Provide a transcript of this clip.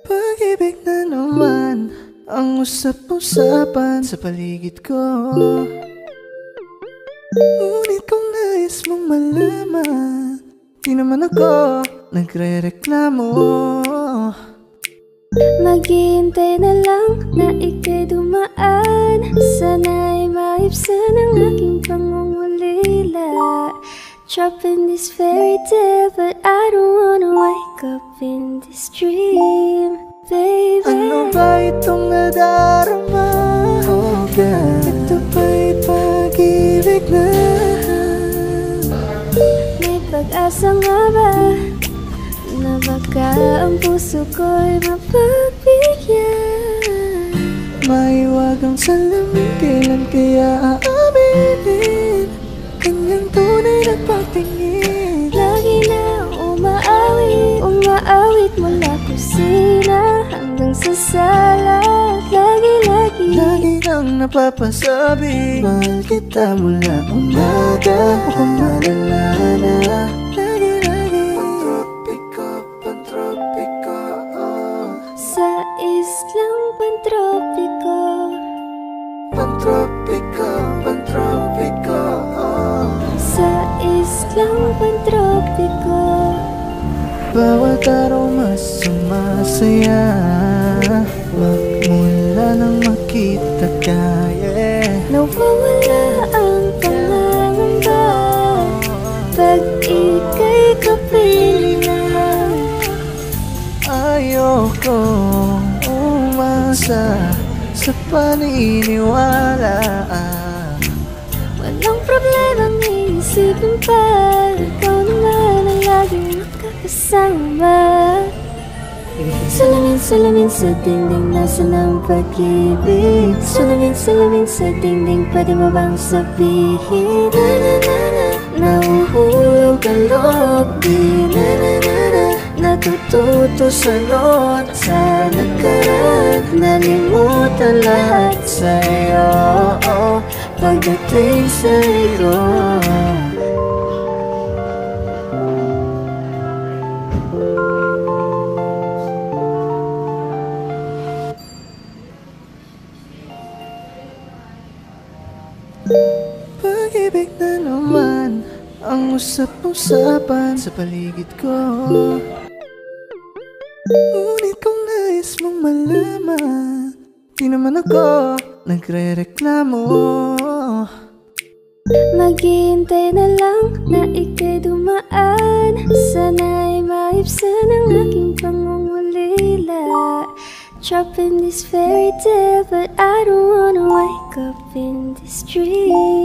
Pag-ibig na naman ang usap-usapan sa paligid ko. Ngunit kung nais mong malaman, di naman ako nagre-reklamo. Maghihintay na lang na ika'y dumaan. Sana'y maibsan ang aking pangungulila. Trapped in this fairy tale, but I don't wanna wake up in this dream, baby. Ano ba itong nadarama? Oh God, ito ba'y pag-ibig na? May pag-asa nga ba na baka ang puso ko'y mapagbigyan? Maiwagang salamin, kailan kaya aaminin? Kanyang tunay na pagtingin. Lagi na umaawit mula kusina hanggang sa sala. Lagi kang napapasabi, mahal kita mula umaga o malala. Lagi pantropiko, sa islang pantropiko. Sa islang pantropiko. Bawat araw mas sumasaya, magmula nang makita ka, Nawawala ang pangangamba pag ika'y kapiling na. Ayoko umasa sa paniniwala. Walang problemang iisipin pa, ikaw naman ang laging nakakasama. Salamin sa dingding, nasaan ang pag-ibig? Salamin sa dingding, pwede mo bang sabihin? Nahuhulog ang loob, di natututo sa nota nakaraan. Nalimutan lahat sa'yo pagdating sa'yo. Pag-ibig na naman ang usap-usapan sa paligid ko. Ngunit kung nais mong malaman, di naman ako nagre-reklamo. Maghihintay na lang na ika'y dumaan. Sana'y maibsan ang aking pangungulila. Trapped in this fairy tale, but I don't wanna wake up in this dream.